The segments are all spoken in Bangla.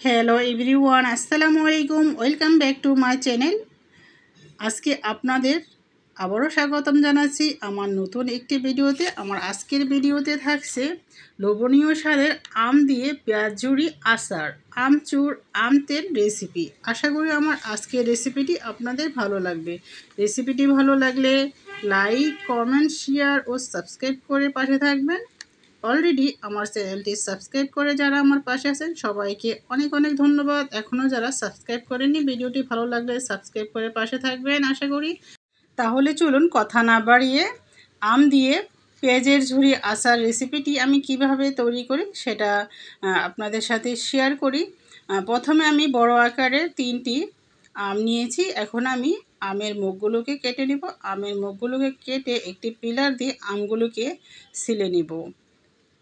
হ্যালো এভরিওয়ান, আসসালামু আলাইকুম। Welcome back to my channel. আজকে আপনাদের আবারও স্বাগতম জানাচ্ছি আমার নতুন একটি ভিডিওতে। আমার আজকের ভিডিওতে থাকছে লোভনীয় স্বাদের আম দিয়ে পেঁয়াজ ঝুরি আচার, আমচুর আম তেল রেসিপি। আশা করি আমার আজকের রেসিপিটি আপনাদের ভালো লাগবে। রেসিপিটি ভালো লাগলে লাইক, কমেন্ট, শেয়ার ও সাবস্ক্রাইব করে পাশে থাকবেন। অলরেডি আমার চ্যানেলটি সাবস্ক্রাইব করে যারা আমার পাশে আছেন সবাইকে অনেক অনেক ধন্যবাদ। এখনও যারা সাবস্ক্রাইব করেননি, ভিডিওটি ভালো লাগলে সাবস্ক্রাইব করে পাশে থাকবেন আশা করি। তাহলে চলুন কথা না বাড়িয়ে আম দিয়ে পেঁয়াজের ঝুরি আচার রেসিপিটি আমি কিভাবে তৈরি করি সেটা আপনাদের সাথে শেয়ার করি। প্রথমে আমি বড় আকারের 3টি আম নিয়েছি। এখন আমি আমের মুখগুলোকে কেটে নিব। আমের মুখগুলোকে কেটে একটি পিলার দিয়ে আমগুলোকে ছিলে নিব।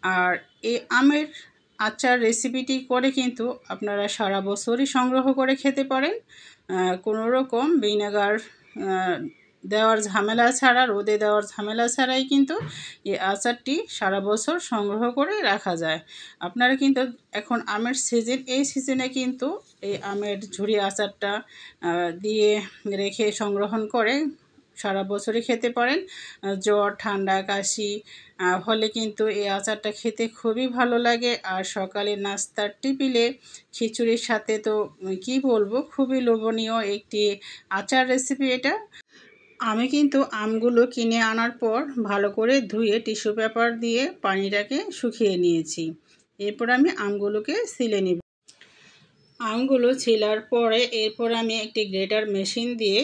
আর এই আমের আচার রেসিপিটি করে কিন্তু আপনারা সারা বছরই সংগ্রহ করে খেতে পারেন। কোনো রকম ভিনেগার দেওয়ার ঝামেলা ছাড়া, রোদে দেওয়ার ঝামেলা ছাড়াই কিন্তু এই আচারটি সারা বছর সংগ্রহ করে রাখা যায়। আপনারা কিন্তু এখন আমের সিজন, এই সিজনে কিন্তু এই আমের ঝুরি আচারটা দিয়ে রেখে সংগ্রহণ করে সারা বছরই খেতে পারেন। জ্বর, ঠান্ডা, কাশি হলে কিন্তু এই আচারটা খেতে খুবই ভালো লাগে। আর সকালে নাস্তার টেবিলে খিচুড়ির সাথে তো কি বলবো, খুবই লোভনীয় একটি আচার রেসিপি এটা। আমি কিন্তু আমগুলো কিনে আনার পর ভালো করে ধুয়ে টিস্যু পেপার দিয়ে পানিটাকে শুকিয়ে নিয়েছি। এরপর আমি আমগুলোকে ছিলে নিব। আমগুলো ছিলার পরে এরপর আমি একটি গ্রেটার মেশিন দিয়ে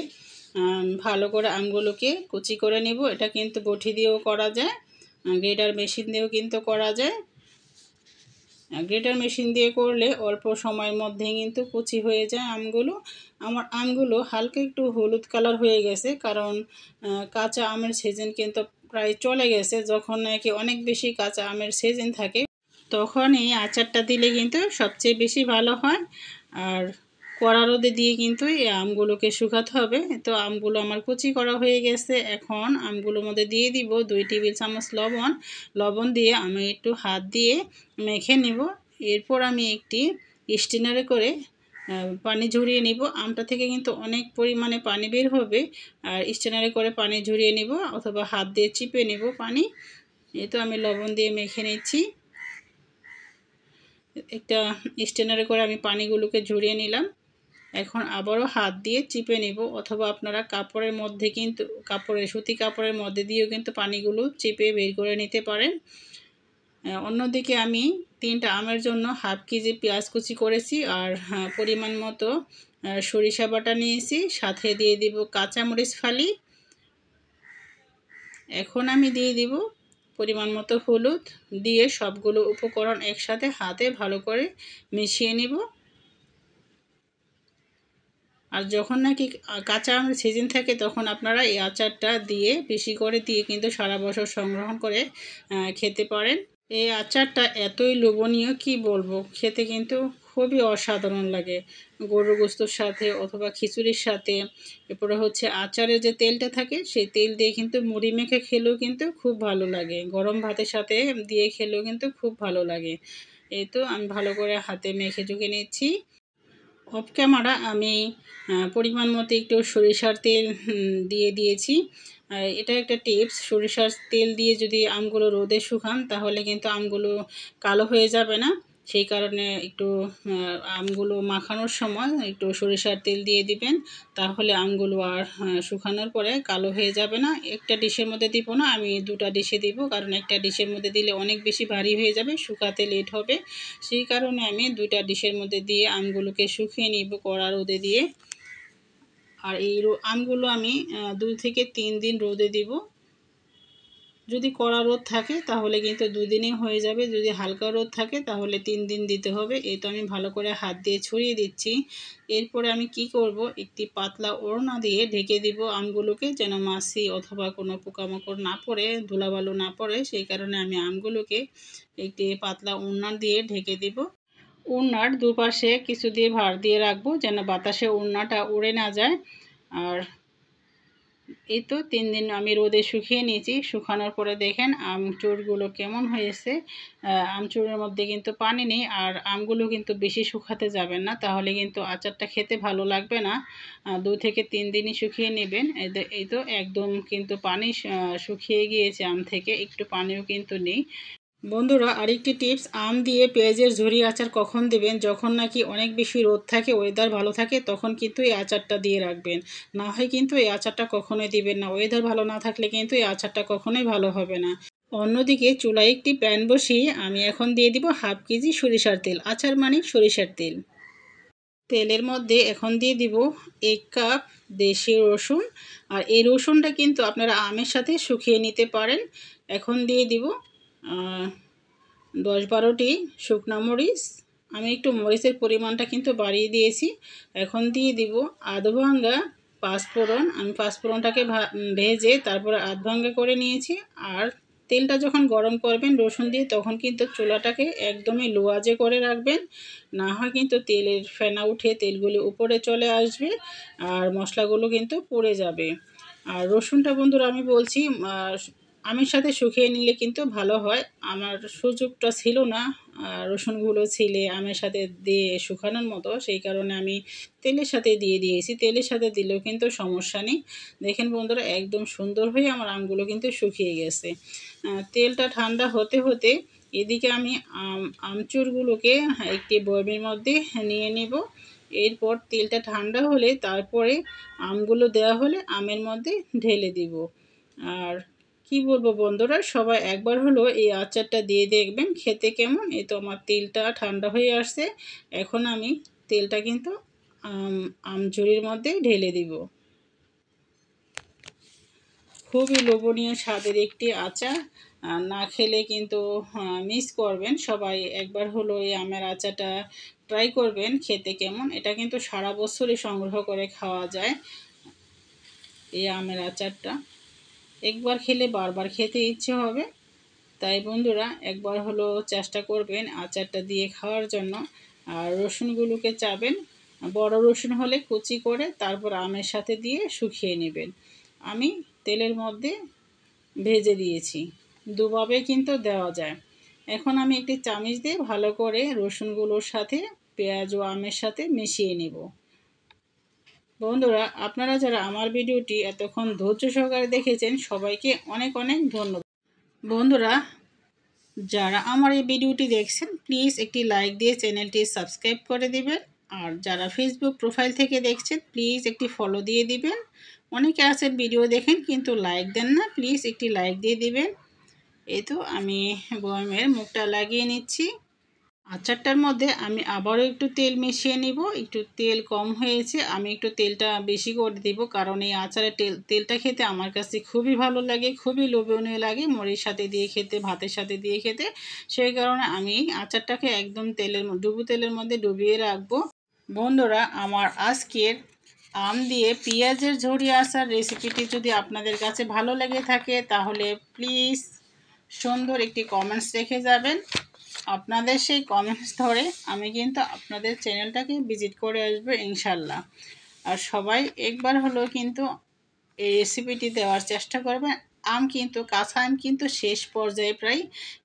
ভালো করে আমগুলোকে কুচি করে নেব। এটা কিন্তু বটি দিয়েও করা যায়, গ্রেটার মেশিন দিয়েও কিন্তু করা যায়। গ্রেটার মেশিন দিয়ে করলে অল্প সময়ের মধ্যে কিন্তু কুচি হয়ে যায় আমগুলো। আমার আমগুলো হালকা একটু হলুদ কালার হয়ে গেছে, কারণ কাঁচা আমের সিজন কিন্তু প্রায় চলে গেছে। যখন নাকি অনেক বেশি কাঁচা আমের সিজন থাকে তখন এই আচারটা দিলে কিন্তু সবচেয়ে বেশি ভালো হয়। আর কড়া রোদে দিয়ে কিন্তু এই আমগুলোকে শুকাতে হবে। তো আমগুলো আমার কুচি করা হয়ে গেছে। এখন আমগুলোর মধ্যে দিয়ে দিব 2 টেবিল চামচ লবণ। লবণ দিয়ে আমি একটু হাত দিয়ে মেখে নেব। এরপর আমি একটি স্ট্রেনারে করে পানি ঝরিয়ে নিব। আমটা থেকে কিন্তু অনেক পরিমাণে পানি বের হবে। আর স্ট্রেনারে করে পানি ঝরিয়ে নিব অথবা হাত দিয়ে চিপে নেব পানি। এই তো আমি লবণ দিয়ে মেখে নিচ্ছি। একটা স্ট্রেনারে করে আমি পানিগুলোকে ঝরিয়ে নিলাম। এখন আবারও হাত দিয়ে চিপে নেব, অথবা আপনারা কাপড়ের মধ্যে কিন্তু সুতি কাপড়ের মধ্যে দিয়েও কিন্তু পানিগুলো চিপে বের করে নিতে পারেন। অন্যদিকে আমি 3টা আমের জন্য হাফ কেজি পেঁয়াজ কুচি করেছি আর পরিমাণ মতো সরিষা বাটা নিয়েছি, সাথে দিয়ে দিব কাঁচামরিচ ফালি। এখন আমি দিয়ে দিব পরিমাণ মতো হলুদ, দিয়ে সবগুলো উপকরণ একসাথে হাতে ভালো করে মিশিয়ে নিব। আর যখন নাকি কাঁচা আমের সিজন থাকে তখন আপনারা এই আচারটা দিয়ে বেশি করে দিয়ে কিন্তু সারা বছর সংগ্রহণ করে খেতে পারেন। এই আচারটা এতই লোভনীয় কি বলবো, খেতে কিন্তু খুবই অসাধারণ লাগে গরুর গোশতের সাথে অথবা খিচুড়ির সাথে। এরপরে হচ্ছে আচারের যে তেলটা থাকে সেই তেল দিয়ে কিন্তু মুড়ি মেখে খেলেও কিন্তু খুব ভালো লাগে, গরম ভাতের সাথে দিয়ে খেলেও কিন্তু খুব ভালো লাগে। এই তো আমি ভালো করে হাতে মেখে চুকে নিচ্ছি। অফ ক্যামেরা আমি পরিমাণ মতো একটু সরিষার তেল দিয়ে দিয়েছি। এটা একটা টিপস, সরিষার তেল দিয়ে যদি আমগুলো রোদে শুকান তাহলে কিন্তু আমগুলো কালো হয়ে যাবে না। সেই কারণে একটু আমগুলো মাখানোর সময় একটু সরিষার তেল দিয়ে দিবেন, তাহলে আমগুলো আর শুকানোর পরে কালো হয়ে যাবে না। একটা ডিশের মধ্যে দিব না, আমি 2টা ডিশে দিব, কারণ একটা ডিশের মধ্যে দিলে অনেক বেশি ভারী হয়ে যাবে, শুকাতে লেট হবে। সেই কারণে আমি 2টা ডিশের মধ্যে দিয়ে আমগুলোকে শুকিয়ে নিব কড়া রোদে দিয়ে। আর এই আমগুলো আমি 2 থেকে 3 দিন রোদে দিব। যদি কড়া রোদ থাকে তাহলে কিন্তু 2 দিনে হয়ে যাবে, যদি হালকা রোদ থাকে তাহলে 3 দিন দিতে হবে। এই তো আমি ভালো করে হাত দিয়ে ছড়িয়ে দিচ্ছি। এরপরে আমি কি করব, একটি পাতলা ওড়না দিয়ে ঢেকে দিব আমগুলোকে, যেন মাছি অথবা কোনো পোকামাকড় না পড়ে, ধুলাবালু না পড়ে। সেই কারণে আমি আমগুলোকে একটি পাতলা ওড়না দিয়ে ঢেকে দিব। ওড়নার দুপাশে কিছু দিয়ে ভাঁজ দিয়ে রাখবো যেন বাতাসে ওড়নাটা উড়ে না যায়। আর এই তো 3 দিন আমি রোদে শুকিয়ে নিয়েছি। শুকানোর পরে দেখেন আমচুরগুলো কেমন হয়েছে। আমচুরের মধ্যে কিন্তু পানি নেই, আর আমগুলো কিন্তু বেশি শুকাতে যাবেন না, তাহলে কিন্তু আচারটা খেতে ভালো লাগবে না। 2 থেকে 3 দিনই শুকিয়ে নেবেন। এই তো একদম কিন্তু পানি শুকিয়ে গিয়েছে আম থেকে, একটু পানিও কিন্তু নেই। বন্ধুরা, আরেকটি টিপস, আম দিয়ে পেঁয়াজের ঝুরি আচার কখন দিবেন? যখন নাকি অনেক বেশি রোদ থাকে, ওয়েদার ভালো থাকে, তখন কিন্তু এই আচারটা দিয়ে রাখবেন। না হয় কিন্তু এই আচারটা কখনোই দিবেন না। ওয়েদার ভালো না থাকলে কিন্তু এই আচারটা কখনোই ভালো হবে না। অন্যদিকে চুলায় একটি প্যান বসিয়ে আমি এখন দিয়ে দিব 1/2 কেজি সরিষার তেল। আচার মানে সরিষার তেল। তেলের মধ্যে এখন দিয়ে দিব 1 কাপ দেশি রসুন। আর এই রসুনটা কিন্তু আপনারা আমের সাথে শুকিয়ে নিতে পারেন। এখন দিয়ে দিব 10-12টি শুকনা মরিচ। আমি একটু মরিচের পরিমাণটা কিন্তু বাড়িয়ে দিয়েছি। এখন দিয়ে দিব আধ ভাঙ্গা পাঁচফোড়ন। আমি পাঁচফোড়নটাকে ভেজে তারপরে আধ ভাঙ্গা করে নিয়েছি। আর তেলটা যখন গরম করবেন রসুন দিয়ে, তখন কিন্তু চুলাটাকে একদমই লো আঁচে করে রাখবেন। না হয় কিন্তু তেলের ফেনা উঠে তেলগুলি উপরে চলে আসবে, আর মশলাগুলো কিন্তু পুড়ে যাবে। আর রসুনটা বন্ধুরা আমি বলছি আমের সাথে শুকিয়ে নিলে কিন্তু ভালো হয়। আমার সুযোগটা ছিল না রসুনগুলো ছিলে আমের সাথে দিয়ে শুকানোর মতো, সেই কারণে আমি তেলের সাথে দিয়ে দিয়েছি। তেলের সাথে দিলেও কিন্তু সমস্যা নেই। দেখেন বন্ধুরা, একদম সুন্দর হয়ে আমার আমগুলো কিন্তু শুকিয়ে গেছে। তেলটা ঠান্ডা হতে হতে এদিকে আমি আমচুরগুলোকে একটি বয়মের মধ্যে নিয়ে নেব। এরপর তেলটা ঠান্ডা হলে তারপরে আমগুলো দেওয়া হলে আমের মধ্যে ঢেলে দিব। আর কি বলবো বন্ধুরা, সবাই একবার হলো এই আচারটা দিয়ে দেখবেন খেতে কেমন। এই তো আমার তেলটা ঠান্ডা হয়ে আসছে। এখন আমি তেলটা কিন্তু আমচুরির মধ্যে ঢেলে দিব। খুবই লোভনীয় স্বাদের একটি আচার। না খেলে কিন্তু মিস করবেন। সবাই একবার হলো এই আমের আচারটা ট্রাই করবেন খেতে কেমন। এটা কিন্তু সারা বছরই সংগ্রহ করে খাওয়া যায় এই আমের আচারটা। একবার খেলে বারবার খেতে ইচ্ছে হবে। তাই বন্ধুরা, একবার হলো চেষ্টা করবেন আচারটা দিয়ে খাওয়ার জন্য। আর রসুনগুলোকে চাবেন, বড় রসুন হলে কুচি করে তারপর আমের সাথে দিয়ে শুকিয়ে নেবেন। আমি তেলের মধ্যে ভেজে দিয়েছি, দুভাবে কিন্তু দেওয়া যায়। এখন আমি একটি চামচ দিয়ে ভালো করে রসুনগুলোর সাথে পেঁয়াজ ও আমের সাথে মিশিয়ে নেব। বন্ধুরা, আপনারা যারা আমার ভিডিওটি এতক্ষণ ধৈর্য সহকারে দেখেছেন, সবাইকে অনেক অনেক ধন্যবাদ। বন্ধুরা, যারা আমার এই ভিডিওটি দেখছেন, প্লিজ একটি লাইক দিয়ে চ্যানেলটি সাবস্ক্রাইব করে দিবেন। আর যারা ফেসবুক প্রোফাইল থেকে দেখছেন, প্লিজ একটি ফলো দিয়ে দিবেন। অনেকে আছেন ভিডিও দেখেন কিন্তু লাইক দেন না, প্লিজ একটি লাইক দিয়ে দিবেন। এই তো আমি বয়মের মুখটা লাগিয়ে নিচ্ছি। আচারটার মধ্যে আমি আবারও একটু তেল মিশিয়ে নিব। একটু তেল কম হয়েছে, আমি একটু তেলটা বেশি করে দিব, কারণ এই আচারের তেলটা খেতে আমার কাছে খুবই ভালো লাগে, খুবই লোভনীয় লাগে মুড়ির সাথে দিয়ে খেতে, ভাতের সাথে দিয়ে খেতে। সেই কারণে আমি আচারটাকে একদম ডুবো তেলের মধ্যে ডুবিয়ে রাখবো। বন্ধুরা, আমার আজকের আম দিয়ে পেঁয়াজের ঝুরি আচার রেসিপিটি যদি আপনাদের কাছে ভালো লেগে থাকে, তাহলে প্লিজ সুন্দর একটি কমেন্টস রেখে যাবেন। আপনাদের সেই কমেন্টস ধরে আমি কিন্তু আপনাদের চ্যানেলটাকে ভিজিট করে আসবো ইনশাল্লাহ। আর সবাই একবার হলেও কিন্তু এই রেসিপিটি দেওয়ার চেষ্টা করবেন। আম কিন্তু কাঁচা আম কিন্তু শেষ পর্যায়ে, প্রায়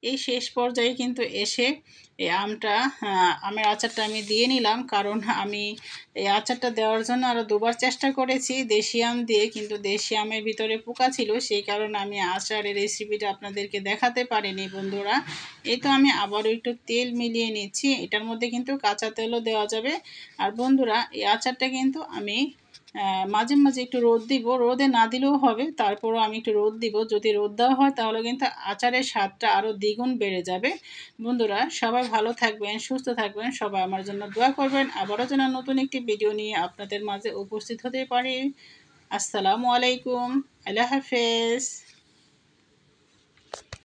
এই শেষ পর্যায়ে কিন্তু এসে এই আমের আচারটা আমি দিয়ে নিলাম, কারণ আমি এই আচারটা দেওয়ার জন্য আরও দুবার চেষ্টা করেছি দেশি আম দিয়ে, কিন্তু দেশি আমের ভিতরে পোকা ছিল, সেই কারণে আমি আচারের রেসিপিটা আপনাদেরকে দেখাতে পারিনি বন্ধুরা। এই তো আমি আবারও একটু তেল মিলিয়ে নিচ্ছি, এটার মধ্যে কিন্তু কাঁচা তেলও দেওয়া যাবে। আর বন্ধুরা, এই আচারটা কিন্তু আমি মাঝে মাঝে একটু রোদ দিব, রোদে না দিলেও হবে, তারপরও আমি একটু রোদ দিব। যদি রোদ দেওয়া হয় তাহলে কিন্তু আচারের স্বাদটা আরও দ্বিগুণ বেড়ে যাবে। বন্ধুরা, সবাই ভালো থাকবেন, সুস্থ থাকবেন, সবাই আমার জন্য দোয়া করবেন। আবারও যেন নতুন একটি ভিডিও নিয়ে আপনাদের মাঝে উপস্থিত হতে পারি। আসসালামু আলাইকুম, আল্লাহ হাফেজ।